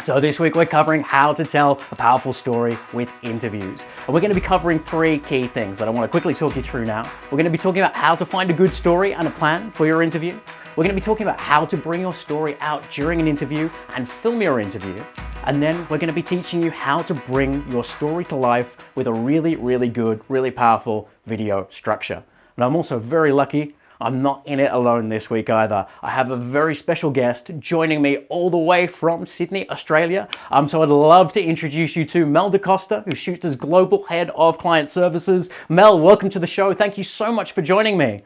So this week we're covering how to tell a powerful story with interviews. And we're going to be covering three key things that I want to quickly talk you through now. We're going to be talking about how to find a good story and a plan for your interview. We're going to be talking about how to bring your story out during an interview and film your interview. And then we're going to be teaching you how to bring your story to life with a really good, really powerful video structure. And I'm also very lucky. I'm not in it alone this week either. I have a very special guest joining me all the way from Sydney, Australia. So I'd love to introduce you to Mel DaCosta, who's Shootsta's Global Head of Client Services. Mel, welcome to the show. Thank you so much for joining me.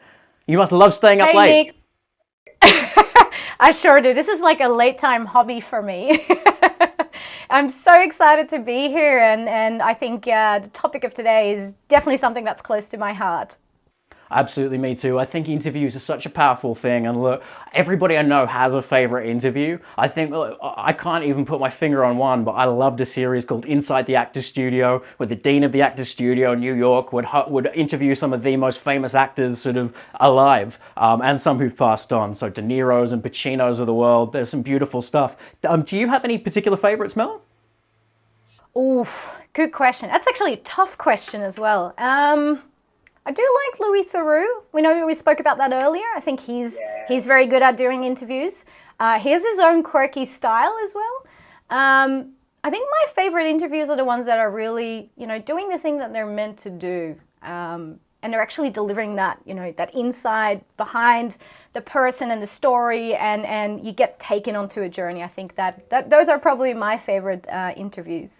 You must love staying up late. Nick. I sure do. This is like a late time hobby for me. I'm so excited to be here, and I think the topic of today is definitely something that's close to my heart. Absolutely, me too. I think interviews are such a powerful thing, and look, everybody I know has a favorite interview. I think, look, I can't even put my finger on one, but I loved a series called Inside the Actors Studio, where the Dean of the Actors Studio in New York would interview some of the most famous actors sort of alive, and some who've passed on. So De Niro's and Pacino's of the world. There's some beautiful stuff. Do you have any particular favorites, Mel? Oh, good question. That's actually a tough question as well. I do like Louis Theroux. We spoke about that earlier. I think he's very good at doing interviews. He has his own quirky style as well. I think my favorite interviews are the ones that are really, doing the thing that they're meant to do. And they're actually delivering that, that inside behind the person and the story, and you get taken onto a journey. I think that those are probably my favorite interviews.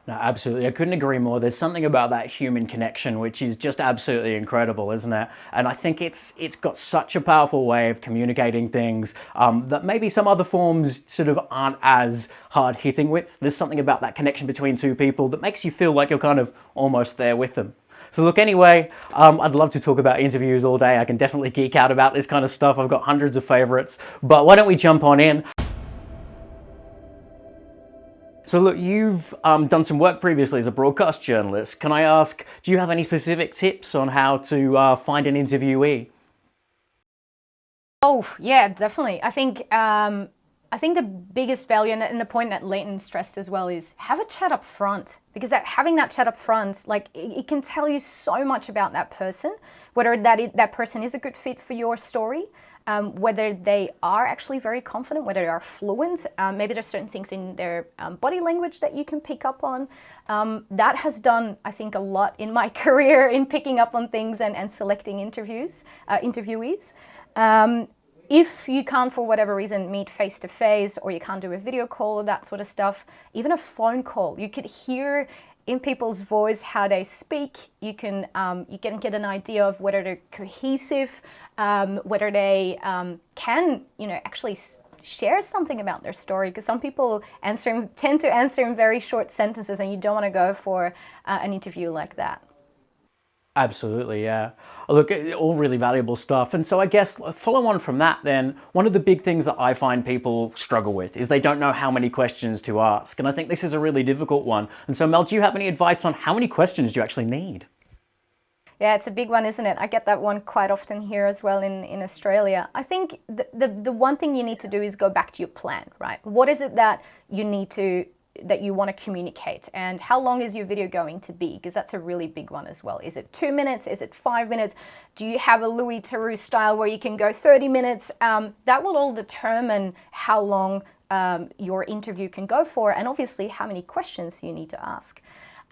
No, absolutely. I couldn't agree more. There's something about that human connection which is just absolutely incredible, isn't it? And I think it's got such a powerful way of communicating things that maybe some other forms sort of aren't as hard-hitting with. There's something about that connection between two people that makes you feel like you're kind of almost there with them. So look, anyway, I'd love to talk about interviews all day. I can definitely geek out about this kind of stuff. I've got hundreds of favorites. But why don't we jump on in? So look, you've done some work previously as a broadcast journalist. Can I ask, do you have any specific tips on how to find an interviewee? Oh, yeah, definitely. I think the biggest value, and the point that Leighton stressed as well, is have a chat up front. Because having that chat up front, it can tell you so much about that person, whether that person is a good fit for your story, whether they are actually very confident, whether they are fluent. Maybe there's certain things in their body language that you can pick up on. That has done, I think, a lot in my career in picking up on things and selecting interviewees. If you can't, for whatever reason, meet face-to-face, or you can't do a video call or that sort of stuff, even a phone call, you could hear in people's voice how they speak. You can get an idea of whether they're cohesive, whether they can actually share something about their story, because some people tend to answer in very short sentences, and you don't want to go for an interview like that. Absolutely, yeah. Look, all really valuable stuff. And so I guess follow on from that then, one of the big things that I find people struggle with is they don't know how many questions to ask. And I think this is a really difficult one. And so Mel, do you have any advice on how many questions do you actually need? Yeah, it's a big one, isn't it? I get that one quite often here as well in Australia. I think the one thing you need to do is go back to your plan, right? What is it that you want to communicate, and how long is your video going to be? Because that's a really big one as well. Is it 2 minutes? Is it 5 minutes? Do you have a Louis Theroux style where you can go 30 minutes? That will all determine how long your interview can go for, and obviously how many questions you need to ask.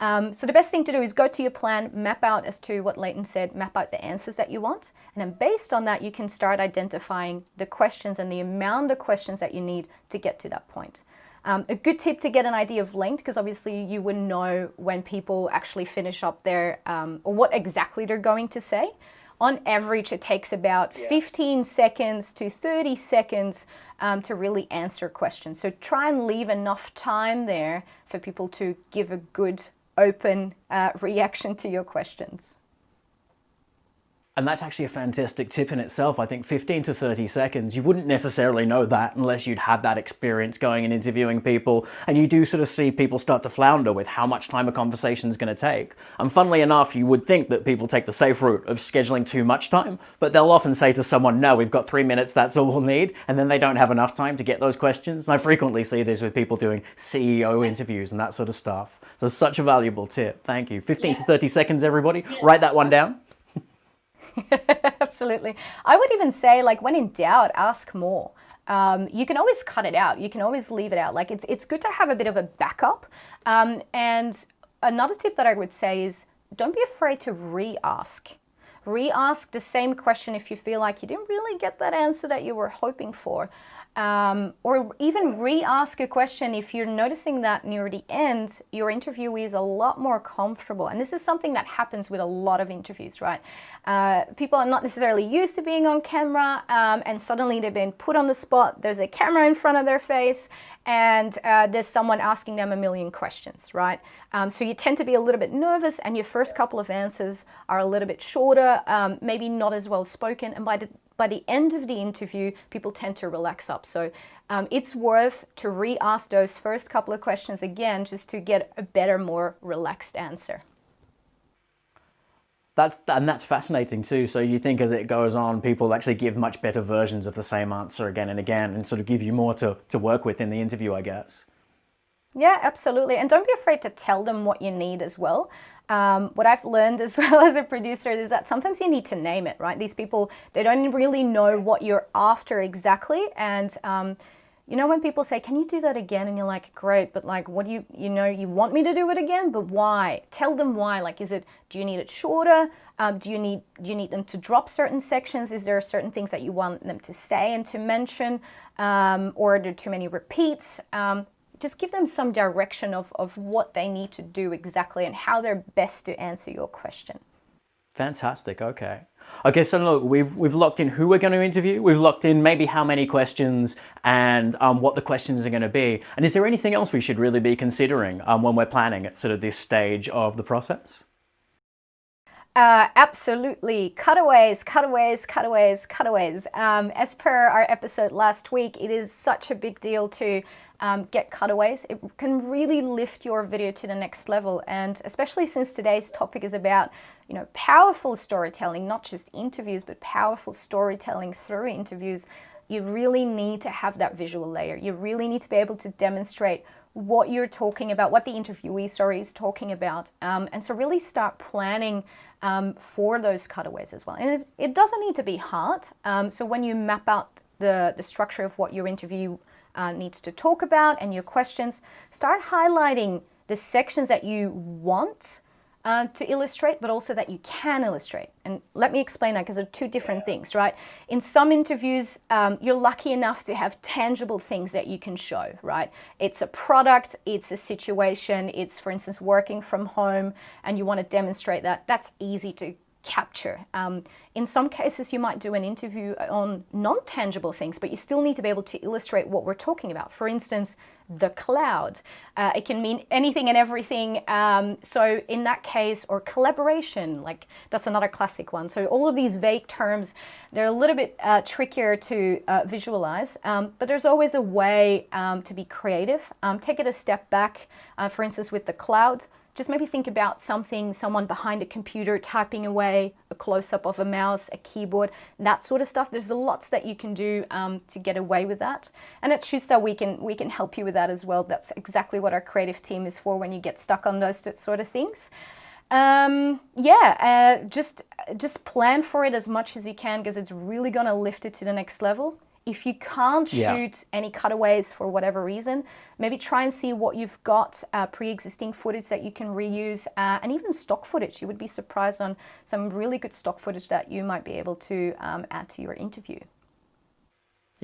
So the best thing to do is go to your plan, map out, as to what Leighton said, map out the answers that you want, and then based on that you can start identifying the questions and the amount of questions that you need to get to that point. A good tip to get an idea of length, because obviously you wouldn't know when people actually finish up their, or what exactly they're going to say. On average, it takes about 15 seconds to 30 seconds to really answer questions. So try and leave enough time there for people to give a good, open reaction to your questions. And that's actually a fantastic tip in itself. I think 15 to 30 seconds, you wouldn't necessarily know that unless you'd had that experience going and interviewing people. And you do sort of see people start to flounder with how much time a conversation is going to take. And funnily enough, you would think that people take the safe route of scheduling too much time, but they'll often say to someone, no, we've got 3 minutes, that's all we'll need. And then they don't have enough time to get those questions. And I frequently see this with people doing CEO interviews and that sort of stuff. So it's such a valuable tip. Thank you. 15 to 30 seconds, everybody. Write that one down. Absolutely. I would even say, like, when in doubt, ask more. You can always cut it out. You can always leave it out. Like, it's good to have a bit of a backup. And another tip that I would say is don't be afraid to re-ask. Re-ask the same question if you feel like you didn't really get that answer that you were hoping for. Or even re-ask a question if you're noticing that near the end, your interviewee is a lot more comfortable. And this is something that happens with a lot of interviews, right? People are not necessarily used to being on camera, and suddenly they've been put on the spot. There's a camera in front of their face, and there's someone asking them a million questions, right? So you tend to be a little bit nervous, and your first couple of answers are a little bit shorter, maybe not as well spoken, and by the end of the interview, people tend to relax up. So it's worth to re-ask those first couple of questions again, just to get a better, more relaxed answer. That's fascinating too. So you think as it goes on, people actually give much better versions of the same answer again and again, and sort of give you more to work with in the interview, I guess. Yeah, absolutely. And don't be afraid to tell them what you need as well. What I've learned as well as a producer is that sometimes you need to name it, right? These people, they don't really know what you're after exactly. And, you know, when people say, can you do that again? And you're like, great, but like, what do you want me to do it again, but why? Tell them why. Like, do you need it shorter? Do you need them to drop certain sections? Is there certain things that you want them to say and to mention? Or are there too many repeats? Just give them some direction of what they need to do exactly and how they're best to answer your question. Fantastic. Okay. Okay. So look, we've locked in who we're going to interview. We've locked in maybe how many questions and what the questions are going to be. And is there anything else we should really be considering when we're planning at sort of this stage of the process? Absolutely. Cutaways, cutaways, cutaways, cutaways. As per our episode last week, it is such a big deal to get cutaways. It can really lift your video to the next level. And especially since today's topic is about, you know, powerful storytelling, not just interviews, but powerful storytelling through interviews, you really need to have that visual layer. You really need to be able to demonstrate what you're talking about, what the interviewee, is talking about. And so really start planning for those cutaways as well. And it doesn't need to be hard. So when you map out the structure of what your interview needs to talk about and your questions, start highlighting the sections that you want to illustrate, but also that you can illustrate. And let me explain that, because they're two different things, right? In some interviews, you're lucky enough to have tangible things that you can show, right? It's a product, it's a situation, it's, for instance, working from home, and you want to demonstrate that. That's easy to capture. In some cases, you might do an interview on non-tangible things, but you still need to be able to illustrate what we're talking about. For instance, the cloud. It can mean anything and everything. So in that case, or collaboration, like that's another classic one. So all of these vague terms, they're a little bit trickier to visualize, but there's always a way to be creative. Take it a step back. For instance, with the cloud, just maybe think about someone behind a computer typing away, a close-up of a mouse, a keyboard, that sort of stuff. There's lots that you can do to get away with that. And at Shootsta, we can help you with that as well. That's exactly what our creative team is for when you get stuck on those sort of things. Just plan for it as much as you can, because it's really going to lift it to the next level. If you can't shoot any cutaways for whatever reason, maybe try and see what you've got, pre-existing footage that you can reuse, and even stock footage. You would be surprised on some really good stock footage that you might be able to add to your interview.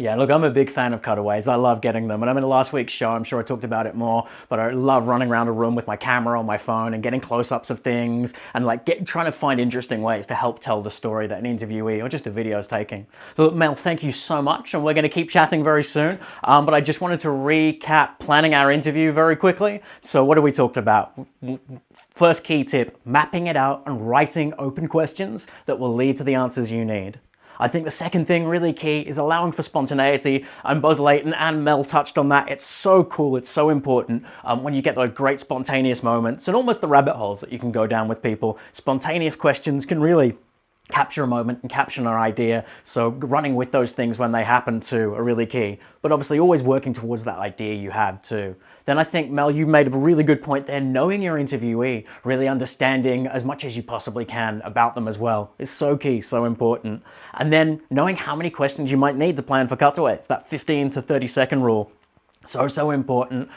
Yeah, look, I'm a big fan of cutaways. I love getting them. And I mean, last week's show, I'm sure I talked about it more, but I love running around a room with my camera on my phone and getting close-ups of things and like trying to find interesting ways to help tell the story that an interviewee or just a video is taking. So look, Mel, thank you so much. And we're going to keep chatting very soon. But I just wanted to recap planning our interview very quickly. So what have we talked about? First key tip, mapping it out and writing open questions that will lead to the answers you need. I think the second thing really key is allowing for spontaneity, and both Leighton and Mel touched on that. It's so cool, it's so important when you get those great spontaneous moments and almost the rabbit holes that you can go down with people. Spontaneous questions can really capture a moment and capture an idea, so running with those things when they happen too are really key, but obviously always working towards that idea you have too. Then I think, Mel, you made a really good point there. Knowing your interviewee, really understanding as much as you possibly can about them as well is so key, so important. And then knowing how many questions you might need to plan for cutaways, that 15 to 30 second rule. So important.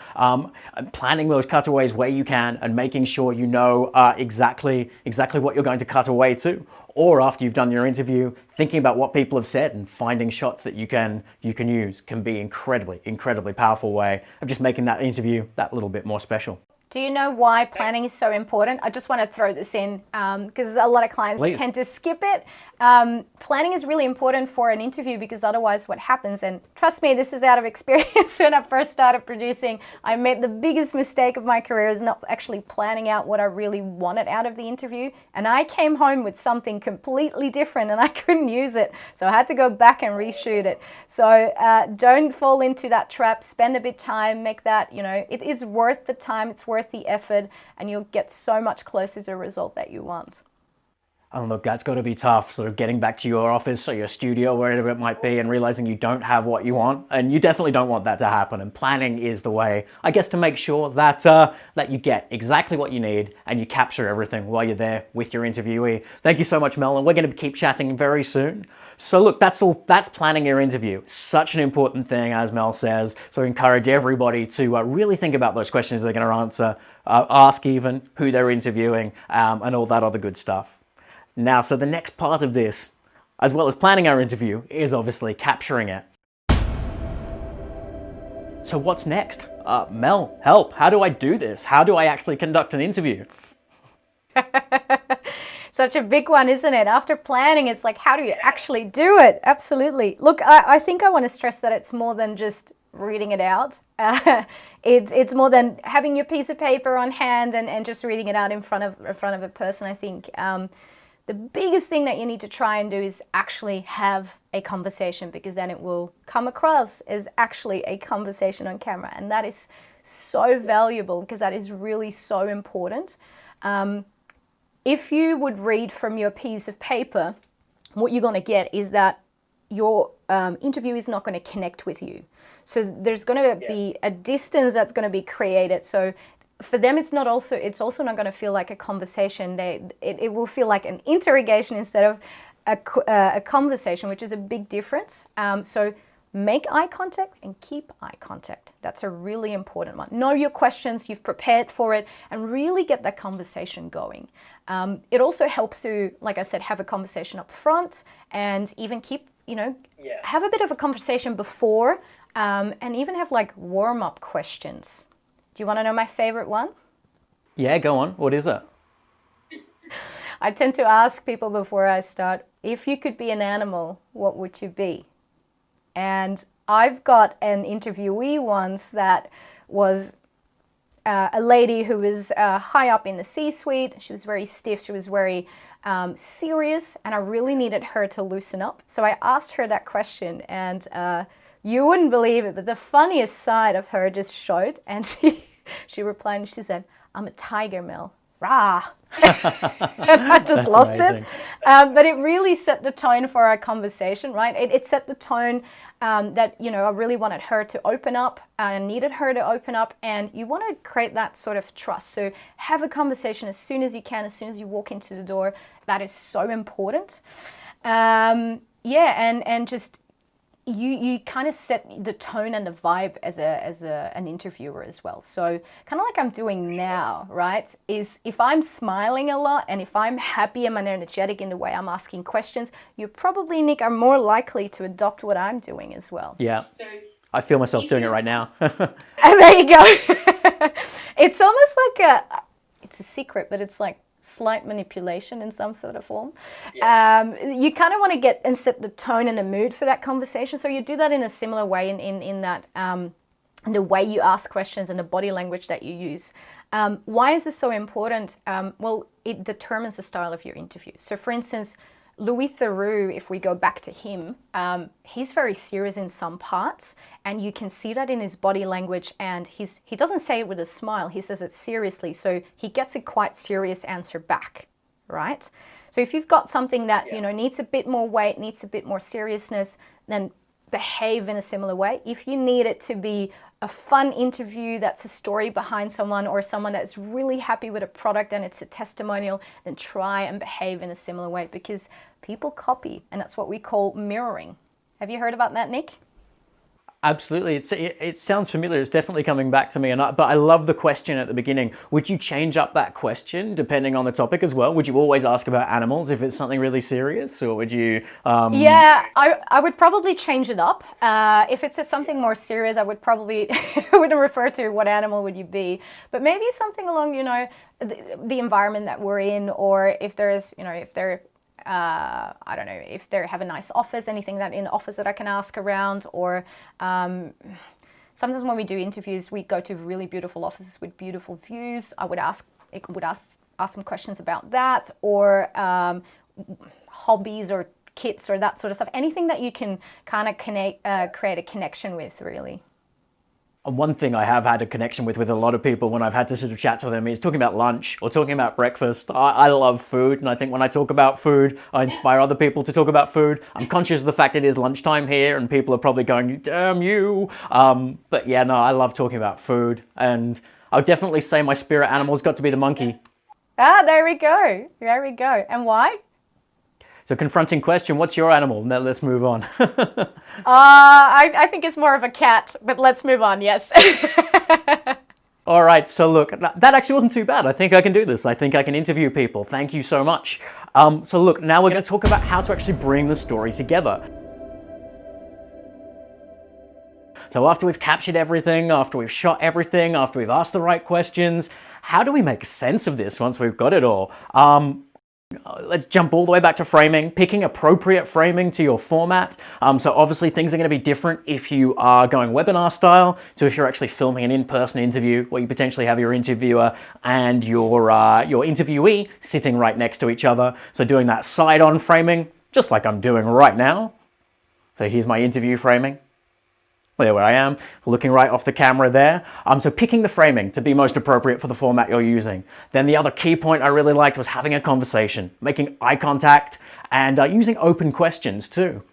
Planning those cutaways where you can and making sure you know exactly what you're going to cut away to. Or after you've done your interview, thinking about what people have said and finding shots that you can use can be incredibly powerful way of just making that interview that little bit more special. Do you know why planning is so important? I just want to throw this in because a lot of clients tend to skip it. Planning is really important for an interview because otherwise what happens, and trust me, this is out of experience. When I first started producing, I made the biggest mistake of my career is not actually planning out what I really wanted out of the interview. And I came home with something completely different and I couldn't use it. So I had to go back and reshoot it. So don't fall into that trap. Spend a bit of time, make that, it is worth the time, it's worth the effort, and you'll get so much closer to the result that you want. And look, that's got to be tough, sort of getting back to your office or your studio, wherever it might be, and realizing you don't have what you want. And you definitely don't want that to happen. And planning is the way, I guess, to make sure that that you get exactly what you need and you capture everything while you're there with your interviewee. Thank you so much, Mel, and we're going to keep chatting very soon. So look, that's planning your interview. Such an important thing, as Mel says. So I encourage everybody to really think about those questions they're going to answer, ask even who they're interviewing, and all that other good stuff. Now, so the next part of this, as well as planning our interview, is obviously capturing it. So what's next? Mel, help. How do I do this? How do I actually conduct an interview? Such a big one, isn't it? After planning, it's like, how do you actually do it? Absolutely. Look, I think I want to stress that it's more than just reading it out. It's more than having your piece of paper on hand and just reading it out in front of a person. I think the biggest thing that you need to try and do is actually have a conversation, because then it will come across as actually a conversation on camera. And that is so valuable because that is really so important. If you would read from your piece of paper, what you're going to get is that your interview is not going to connect with you. So there's going to be a distance that's going to be created. So for them, it's also not going to feel like a conversation. It will feel like an interrogation instead of a conversation, which is a big difference. So make eye contact and keep eye contact. That's a really important one. Know your questions, you've prepared for it, and really get that conversation going. It also helps to, like I said, have a conversation up front and even keep, have a bit of a conversation before and even have like warm-up questions. Do you want to know my favorite one? Yeah, go on. What is it? I tend to ask people before I start, if you could be an animal, what would you be? And I've got an interviewee once that was a lady who was high up in the C-suite. She was very stiff. She was very serious, and I really needed her to loosen up. So I asked her that question, and you wouldn't believe it, but the funniest side of her just showed, and she replied and she said, "I'm a tiger, Mel. Rah!" And I just lost it. But it really set the tone for our conversation, right? It set the tone that, I really wanted her to open up and needed her to open up. And you want to create that sort of trust. So have a conversation as soon as you can, as soon as you walk into the door. That is so important. And just you kind of set the tone and the vibe as an interviewer as well. So kind of like I'm doing now, right? Is if I'm smiling a lot and if I'm happy and I'm energetic in the way I'm asking questions, you probably, Nick, are more likely to adopt what I'm doing as well. Yeah. So I feel myself doing it right now. And there you go. It's almost like it's a secret, but it's like slight manipulation in some sort of form. Yeah. You kind of want to get and set the tone and the mood for that conversation. So you do that in a similar way in that the way you ask questions and the body language that you use. Why is this so important? Well, it determines the style of your interview. So for instance, Louis Theroux, if we go back to him, he's very serious in some parts, and you can see that in his body language, and he doesn't say it with a smile, he says it seriously, so he gets a quite serious answer back, right? So if you've got something that, you know, needs a bit more weight, needs a bit more seriousness, then behave in a similar way. If you need it to be a fun interview that's a story behind someone, or someone that's really happy with a product and it's a testimonial, then try and behave in a similar way, because people copy, and that's what we call mirroring. Have you heard about that, Nick? Absolutely. It sounds familiar. It's definitely coming back to me. But I love the question at the beginning. Would you change up that question depending on the topic as well? Would you always ask about animals if it's something really serious, or would you? Yeah, I would probably change it up. If it's something more serious, I would probably wouldn't refer to what animal would you be, but maybe something along, you know, the environment that we're in, or if there's, you know, if they're I don't know, if they have a nice office, anything that in the office that I can ask around, or sometimes when we do interviews, we go to really beautiful offices with beautiful views. I would ask some questions about that, or hobbies or kits or that sort of stuff. Anything that you can kind of create a connection with, really. And one thing I have had a connection with a lot of people when I've had to sort of chat to them is talking about lunch or talking about breakfast. I love food, and I think when I talk about food, I inspire other people to talk about food. I'm conscious of the fact it is lunchtime here, and people are probably going, damn you. But yeah, no, I love talking about food, and I would definitely say my spirit animal's got to be the monkey. Ah, there we go. There we go. And why? So confronting question, what's your animal? Now let's move on. I think it's more of a cat, but let's move on, yes. All right, so look, that actually wasn't too bad. I think I can do this. I think I can interview people. Thank you so much. So look, now we're going to talk about how to actually bring the story together. So after we've captured everything, after we've shot everything, after we've asked the right questions, how do we make sense of this once we've got it all? Let's jump all the way back to framing, picking appropriate framing to your format. So obviously things are going to be different if you are going webinar style to if you're actually filming an in-person interview where you potentially have your interviewer and your interviewee sitting right next to each other. So doing that side-on framing, just like I'm doing right now. So here's my interview framing. There where I am, looking right off the camera there. So picking the framing to be most appropriate for the format you're using. Then the other key point I really liked was having a conversation, making eye contact, and using open questions too.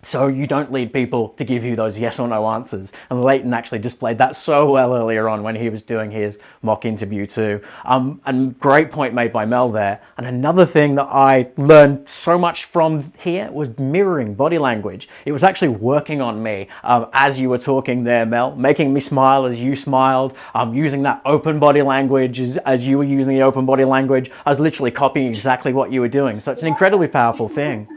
So you don't lead people to give you those yes or no answers. And Leighton actually displayed that so well earlier on when he was doing his mock interview too. And great point made by Mel there. And another thing that I learned so much from here was mirroring body language. It was actually working on me as you were talking there, Mel, making me smile as you smiled, using that open body language as you were using the open body language. I was literally copying exactly what you were doing. So it's an incredibly powerful thing.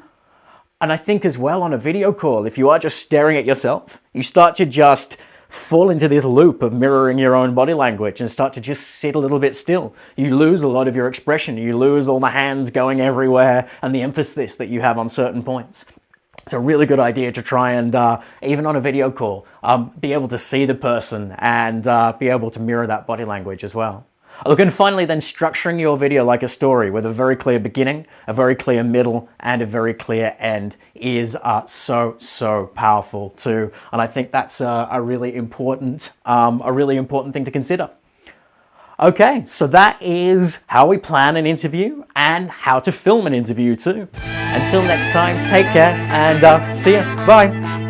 And I think as well on a video call, if you are just staring at yourself, you start to just fall into this loop of mirroring your own body language and start to just sit a little bit still. You lose a lot of your expression. You lose all the hands going everywhere and the emphasis that you have on certain points. It's a really good idea to try and, even on a video call, be able to see the person and be able to mirror that body language as well. Look, and finally then structuring your video like a story with a very clear beginning, a very clear middle, and a very clear end is so powerful too. And I think that's a really important thing to consider. Okay, so that is how we plan an interview and how to film an interview too. Until next time, take care and see ya. Bye.